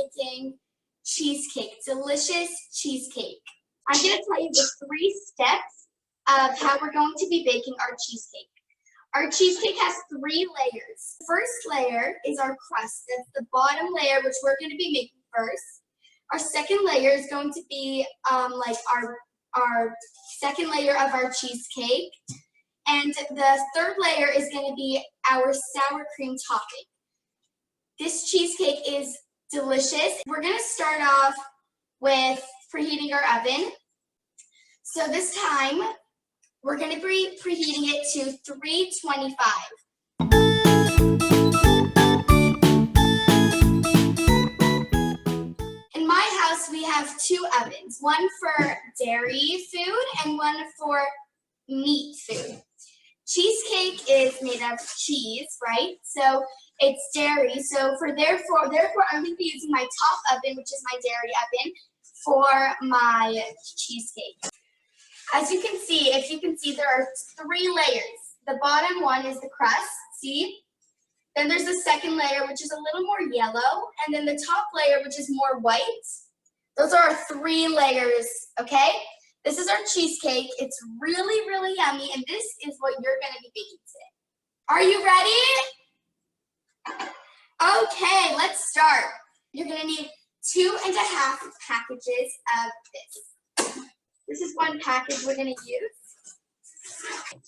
baking cheesecake, delicious cheesecake. I'm going to tell you the 3 steps of how we're going to be baking our cheesecake. Our cheesecake has 3 layers. The first layer is our crust. That's the bottom layer, which we're going to be making first. Our second layer is going to be like our second layer of our cheesecake. And the third layer is going to be our sour cream topping. This cheesecake is delicious. We're going to start off with preheating our oven. So this time, we're going to be preheating it to 325. In my house, we have 2 ovens, one for dairy food and one for meat food. Cheesecake is made of cheese, right? So it's dairy. So therefore, I'm going to be using my top oven, which is my dairy oven, for my cheesecake. As you can see, there are 3 layers. The bottom one is the crust, see? Then there's the second layer, which is a little more yellow, and then the top layer, which is more white. Those are our 3 layers, okay? This is our cheesecake. It's really, really yummy, and this is what you're going to be baking today. Are you ready? Okay, let's start. You're going to need 2.5 packages of this. This is 1 package we're going to use.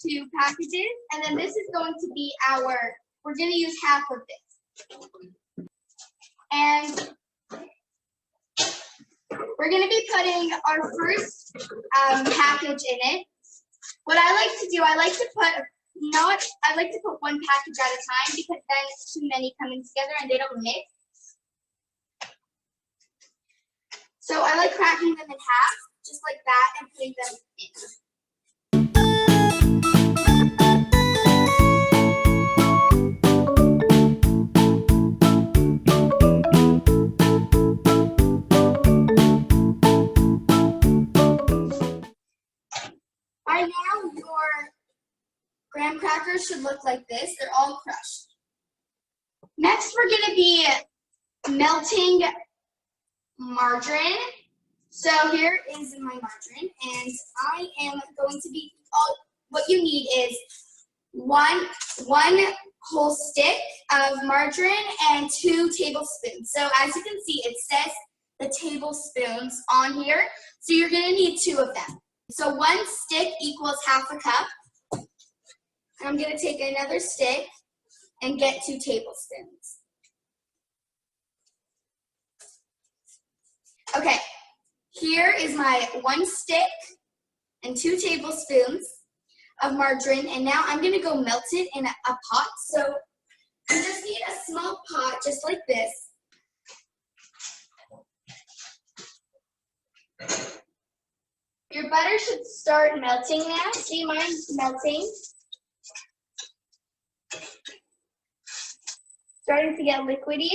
2 packages, and then this is going to be we're going to use half of this. And we're going to be putting our first package in it. What I like to do, I like to put 1 package at a time because then it's too many coming together and they don't mix. So I like cracking them in half, just like that, and putting them in. By now, your graham crackers should look like this. They're all crushed. Next, we're going to be melting margarine. So here is my margarine, and I am going to be, what you need is one whole stick of margarine and 2 tablespoons. So as you can see, it says the tablespoons on here, so you're going to need 2 of them. So 1 stick equals half a cup. And I'm going to take another stick and get 2 tablespoons. Okay, here is my 1 stick and 2 tablespoons of margarine, and now I'm going to go melt it in a pot. So you just need a small pot just like this. Your butter should start melting now. See, mine's melting. Starting to get liquidy.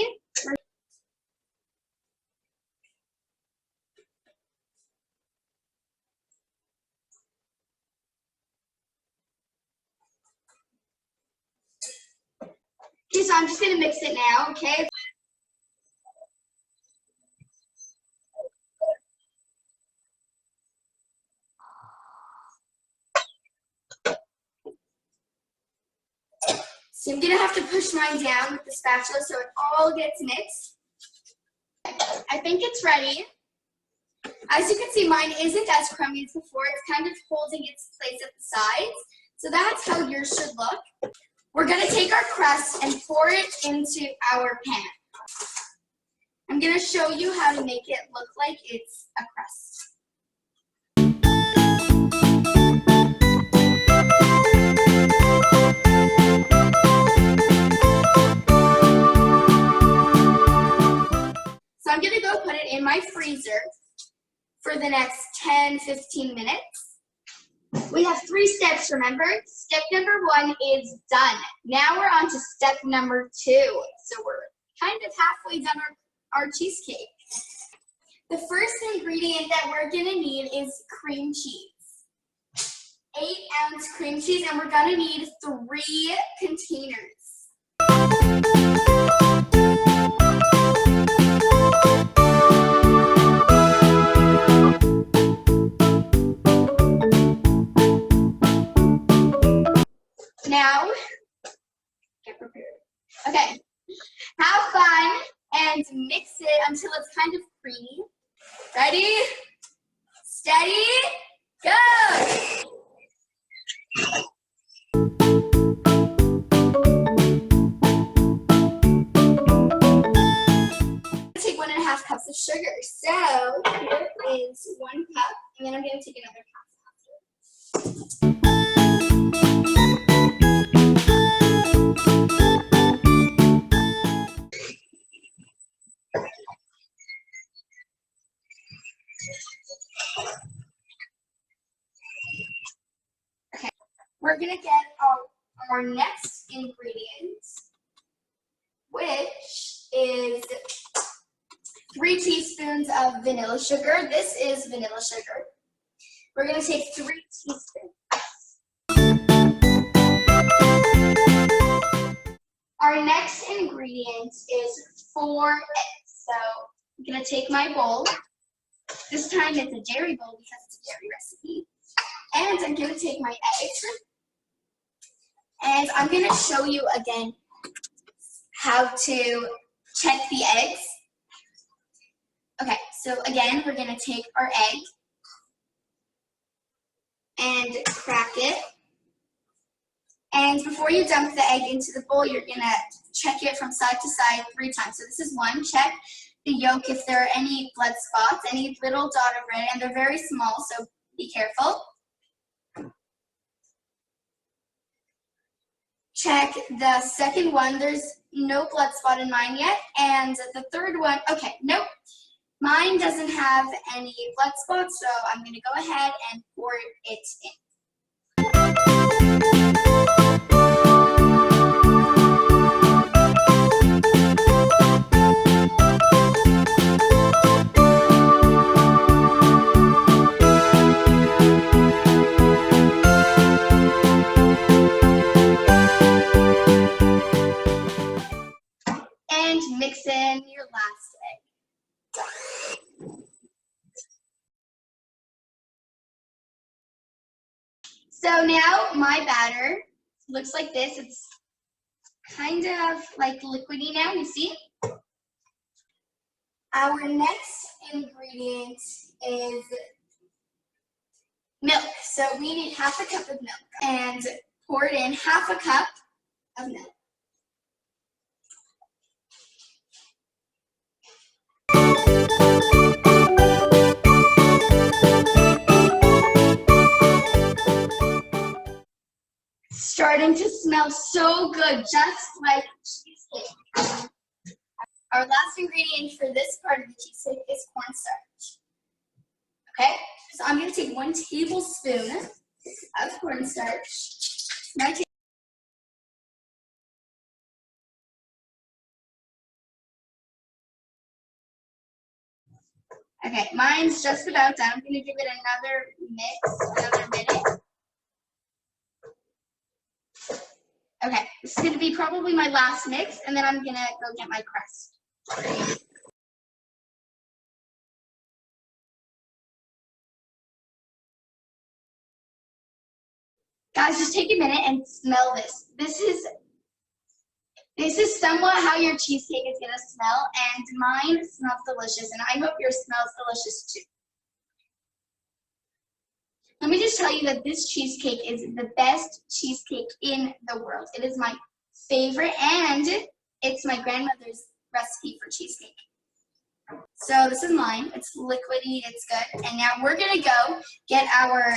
Okay, so I'm just going to mix it now, okay? So I'm going to have to push mine down with the spatula so it all gets mixed. I think it's ready. As you can see, mine isn't as crummy as before. It's kind of holding its place at the sides. So that's how yours should look. We're going to take our crust and pour it into our pan. I'm going to show you how to make it look like it's a crust. So I'm going to go put it in my freezer for the next 10-15 minutes. We have 3 steps, remember? Step number 1 is done. Now we're on to step number 2. So we're kind of halfway done our cheesecake. The first ingredient that we're going to need is cream cheese. 8-ounce cream cheese, and we're going to need 3 containers. Okay, have fun and mix it until it's kind of creamy. Ready, steady, go! Take 1.5 cups of sugar. So here is 1 cup, and then I'm going to take another cup after. Okay, we're going to get our next ingredient, which is 3 teaspoons of vanilla sugar. This is vanilla sugar. We're going to take 3 teaspoons. Our next ingredient is 4 eggs. So I'm going to take my bowl. This time it's a dairy bowl because it's a dairy recipe. And I'm going to take my eggs. And I'm going to show you again how to check the eggs. Okay, so again, we're going to take our egg and crack it. And before you dump the egg into the bowl, you're going to check it from side to side 3 times. So this is 1, check the yolk if there are any blood spots, any little dot of red, and they're very small, so be careful. Check the second one, there's no blood spot in mine yet. And the third one, okay, nope. Mine doesn't have any blood spots, so I'm going to go ahead and pour it in. And mix in your last egg. So now my batter looks like this. It's kind of like liquidy now, you see? Our next ingredient is milk. So we need 1/2 cup of milk and pour it in 1/2 cup of milk. Starting to smell so good, just like cheesecake. Our last ingredient for this part of the cheesecake is cornstarch. Okay, so I'm going to take 1 tablespoon of cornstarch. Okay, mine's just about done. I'm going to give it another mix, another minute. Okay, this is going to be probably my last mix, and then I'm going to go get my crust. Guys, just take a minute and smell this. This is somewhat how your cheesecake is going to smell, and mine smells delicious, and I hope yours smells delicious too. Let me just tell you that this cheesecake is the best cheesecake in the world. It is my favorite, and it's my grandmother's recipe for cheesecake. So this is mine. It's liquidy, it's good. And now we're going to go get our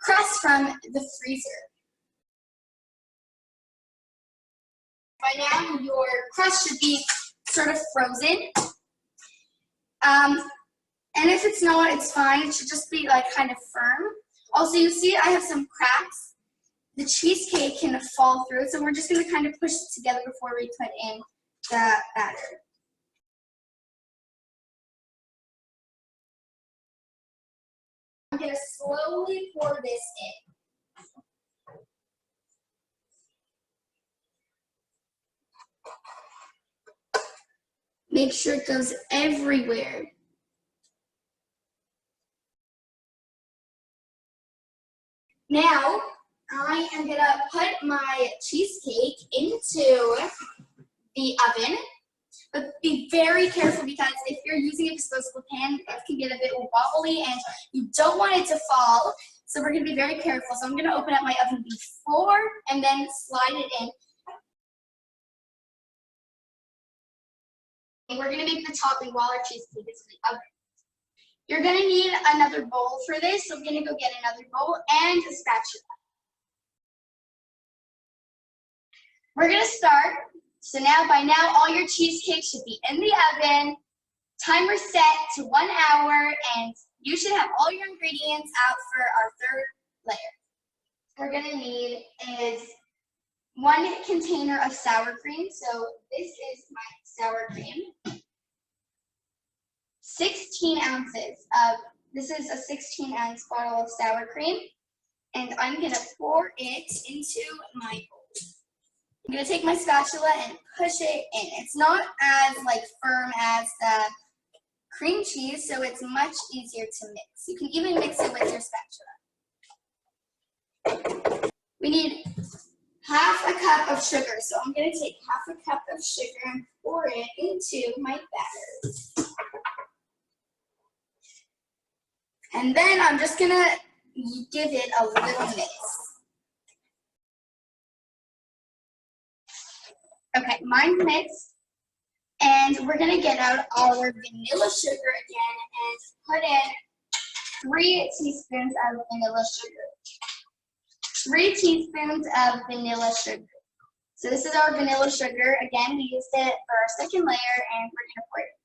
crust from the freezer. By now, your crust should be sort of frozen. And if it's not, it's fine. It should just be like kind of firm. Also, you see I have some cracks. The cheesecake can fall through, so we're just going to kind of push it together before we put in the batter. I'm going to slowly pour this in. Make sure it goes everywhere. Now, I am going to put my cheesecake into the oven. But be very careful because if you're using a disposable pan, it can get a bit wobbly and you don't want it to fall. So we're going to be very careful. So I'm going to open up my oven before and then slide it in. And we're going to make the topping while our cheesecake is in the oven. You're going to need another bowl for this. So I'm going to go get another bowl and a spatula. We're going to start. So by now, all your cheesecake should be in the oven. Timer set to 1 hour, and you should have all your ingredients out for our third layer. We're going to need is 1 container of sour cream. So this is my sour cream. 16 ounces of, this is a 16-ounce bottle of sour cream, and I'm going to pour it into my bowl. I'm going to take my spatula and push it in. It's not as firm as the cream cheese, so it's much easier to mix. You can even mix it with your spatula. We need half a cup of sugar, so I'm going to take half a cup of sugar and pour it into my batter. And then I'm just going to give it a little mix. Okay, mine's mixed. And we're going to get out our vanilla sugar again and put in 3 teaspoons of vanilla sugar. 3 teaspoons of vanilla sugar. So this is our vanilla sugar. Again, we used it for our second layer, and we're going to pour it.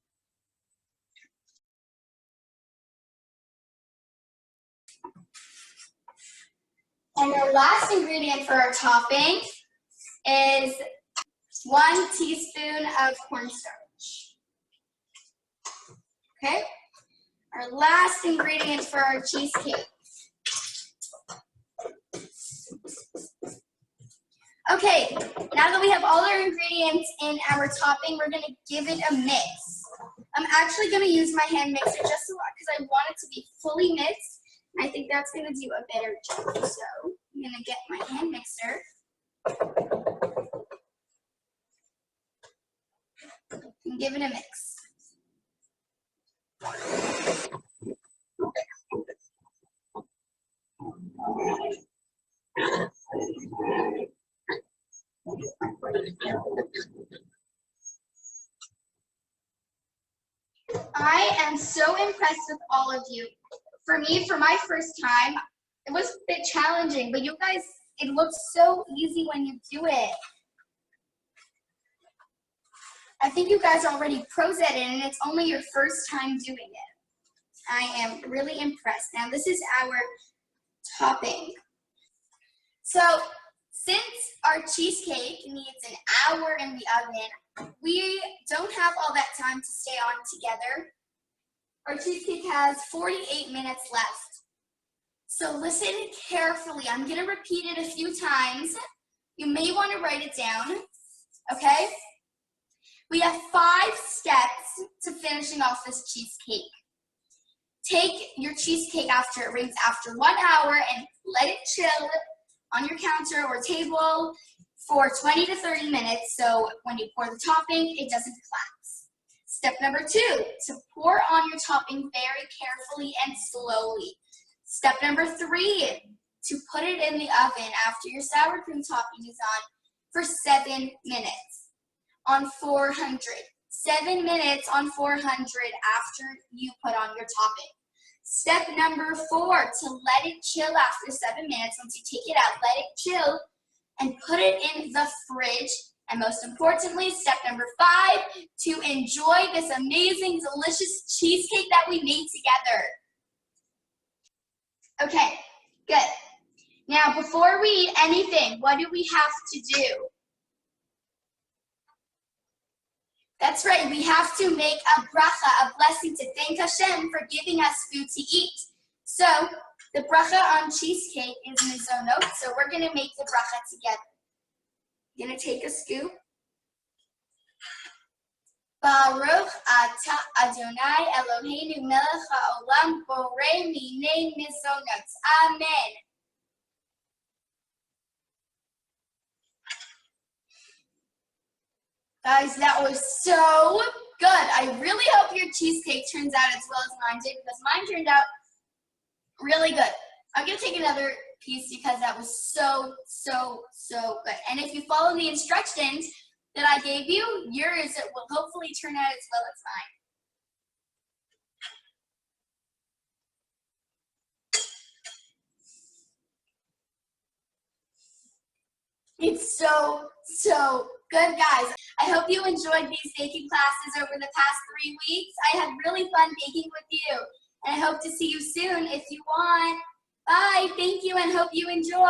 And our last ingredient for our topping is 1 teaspoon of cornstarch. Okay, our last ingredient for our cheesecake. Okay, now that we have all our ingredients in our topping, we're going to give it a mix. I'm actually going to use my hand mixer just because I want it to be fully mixed. I think that's going to do a better job. So I'm going to get my hand mixer. And give it a mix. I am so impressed with all of you. For me, for my first time, it was a bit challenging, but you guys, it looks so easy when you do it. I think you guys are already pros at it, and it's only your first time doing it. I am really impressed. Now, this is our topping. So, since our cheesecake needs an hour in the oven, we don't have all that time to stay on together. Our cheesecake has 48 minutes left. So listen carefully. I'm going to repeat it a few times. You may want to write it down, okay? We have 5 steps to finishing off this cheesecake. Take your cheesecake after it rings after 1 hour and let it chill on your counter or table for 20 to 30 minutes, so when you pour the topping, it doesn't collapse. Step number 2, to pour on your topping very carefully and slowly. Step number 3, to put it in the oven after your sour cream topping is on for 7 minutes on 400. 7 minutes on 400 after you put on your topping. Step number 4, to let it chill after 7 minutes. Once you take it out, let it chill and put it in the fridge. And most importantly, step number 5, to enjoy this amazing, delicious cheesecake that we made together. Okay, good. Now, before we eat anything, what do we have to do? That's right, we have to make a bracha, a blessing to thank Hashem for giving us food to eat. So, the bracha on cheesecake is mizonot, so we're going to make the bracha together. I'm going to take a scoop. Baruch atah Adonai Eloheinu melech haolam borei minei mizonot. Amen. Guys, that was so good. I really hope your cheesecake turns out as well as mine did, because mine turned out really good. I'm going to take another piece because that was so good. And if you follow the instructions that I gave you, yours will hopefully turn out as well as mine. It's so good, guys. I hope you enjoyed these baking classes over the past 3 weeks. I had really fun baking with you, and I hope to see you soon if you want. Bye, thank you, and hope you enjoy.